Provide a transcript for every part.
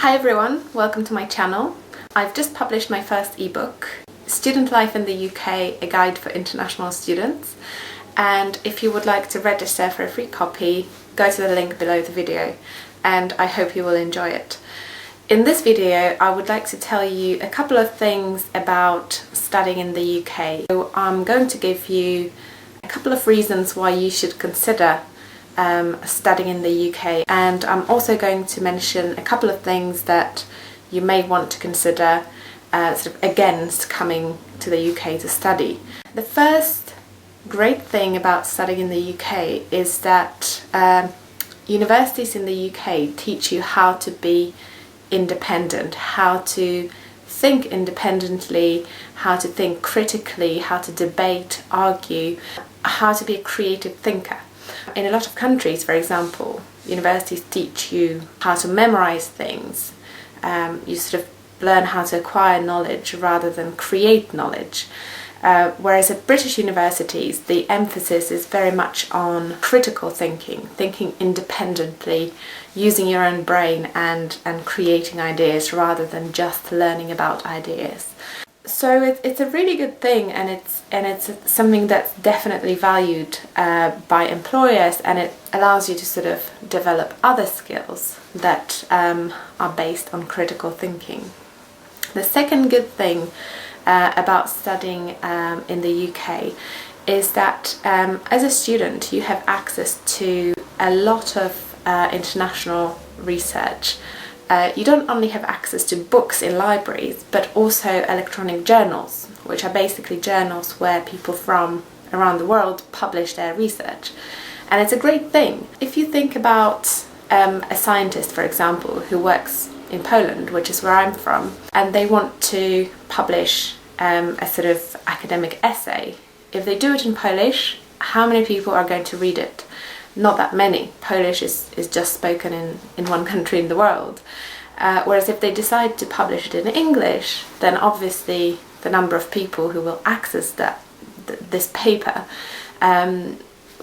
Hi everyone, welcome to my channel. I've just published my first ebook, Student Life in the UK, a guide for international students. And if you would like to register for a free copy, go to the link below the video, and I hope you will enjoy it. In this video, I would like to tell you a couple of things about studying in the UK. So I'm going to give you a couple of reasons why you should consider studying in the UK, and I'm also going to mention a couple of things that you may want to consider sort of against coming to the UK to study. The first great thing about studying in the UK is that universities in the UK teach you how to be independent, how to think independently, how to think critically, how to debate, argue, how to be a creative thinker. In a lot of countries, for example, universities teach you how to memorize things. You sort of learn how to acquire knowledge rather than create knowledge. Whereas at British universities, the emphasis is very much on critical thinking, thinking independently, using your own brain and creating ideas rather than just learning about ideas. So it's a really good thing, and it's something that's definitely valued by employers, and it allows you to sort of develop other skills that are based on critical thinking. The second good thing about studying in the UK is that as a student you have access to a lot of international research. You don't only have access to books in libraries, but also electronic journals, which are basically journals where people from around the world publish their research. And it's a great thing. If you think about a scientist, for example, who works in Poland, which is where I'm from, and they want to publish a sort of academic essay, if they do it in Polish, how many people are going to read it? Not that many. Polish is just spoken in one country in the world. Whereas if they decide to publish it in English, then obviously the number of people who will access this paper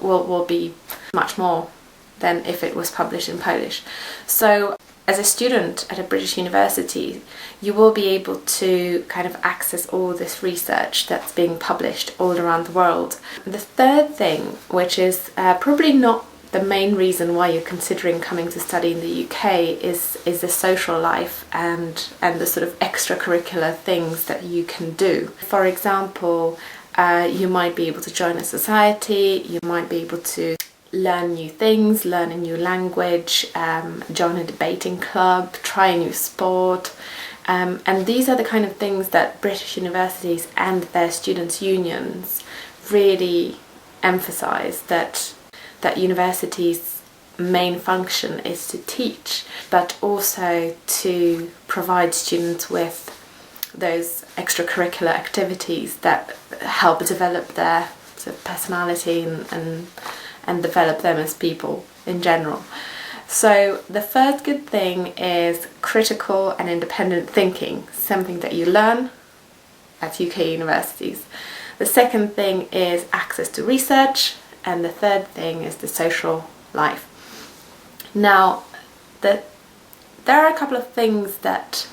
will be much more than if it was published in Polish. So as a student at a British university, you will be able to kind of access all this research that's being published all around the world. The third thing, which is probably not the main reason why you're considering coming to study in the UK, is the social life and the sort of extracurricular things that you can do. For example, you might be able to join a society, you might be able to learn new things, learn a new language, join a debating club, try a new sport. And these are the kind of things that British universities and their students' unions really emphasise, that universities' main function is to teach, but also to provide students with those extracurricular activities that help develop their sort of personality and develop them as people in general. So the first good thing is critical and independent thinking, something that you learn at UK universities. The second thing is access to research, and the third thing is the social life. Now, there are a couple of things that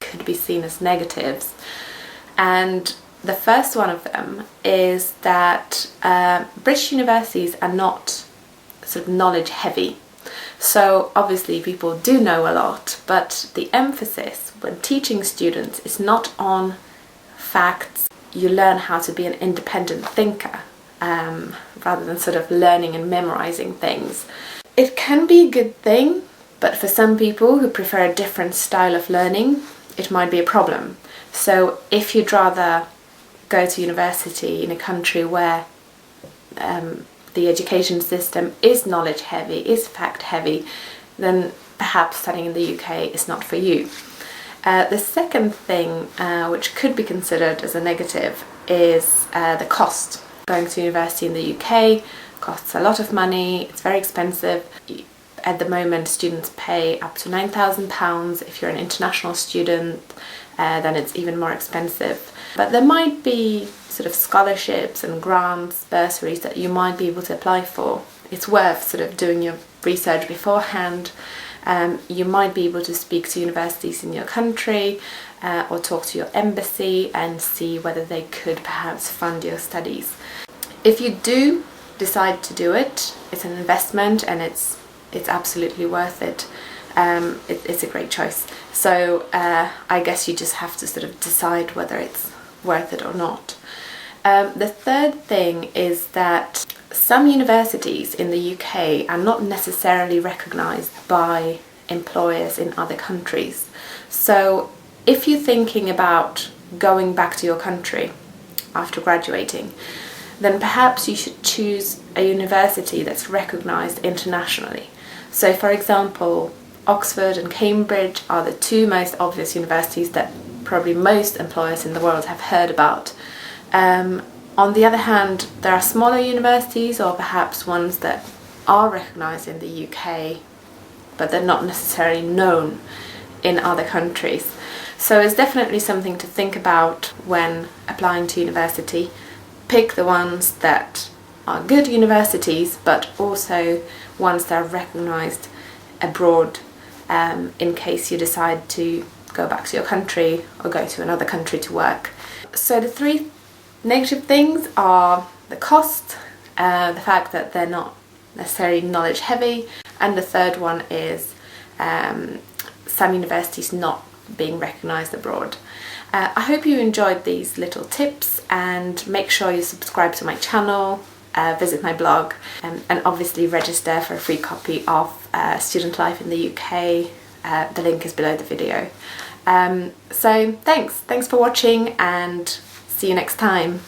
could be seen as negatives, and the first one of them is that British universities are not sort of knowledge heavy. So obviously people do know a lot, but the emphasis when teaching students is not on facts. You learn how to be an independent thinker rather than sort of learning and memorizing things. It can be a good thing, but for some people who prefer a different style of learning, it might be a problem. So if you'd rather go to university in a country where the education system is knowledge heavy, is fact heavy, then perhaps studying in the UK is not for you. The second thing which could be considered as a negative is the cost. Going to university in the UK costs a lot of money, it's very expensive. At the moment students pay up to £9,000. If you're an international student, then it's even more expensive. But there might be sort of scholarships and grants, bursaries that you might be able to apply for. It's worth sort of doing your research beforehand You might be able to speak to universities in your country or talk to your embassy and see whether they could perhaps fund your studies. If you do decide to do it, it's an investment and it's absolutely worth it. It's a great choice. So I guess you just have to sort of decide whether it's worth it or not. The third thing is that some universities in the UK are not necessarily recognised by employers in other countries. So if you're thinking about going back to your country after graduating, then perhaps you should choose a university that's recognised internationally. So for example, Oxford and Cambridge are the two most obvious universities that probably most employers in the world have heard about. On the other hand, there are smaller universities or perhaps ones that are recognised in the UK but they're not necessarily known in other countries. So it's definitely something to think about when applying to university. Pick the ones that are good universities but also ones that are recognised abroad, in case you decide to go back to your country or go to another country to work. So the three negative things are the cost, the fact that they're not necessarily knowledge heavy, and the third one is some universities not being recognised abroad. I hope you enjoyed these little tips, and make sure you subscribe to my channel, visit my blog, and obviously register for a free copy of Student Life in the UK. The link is below the video. So thanks for watching, and see you next time.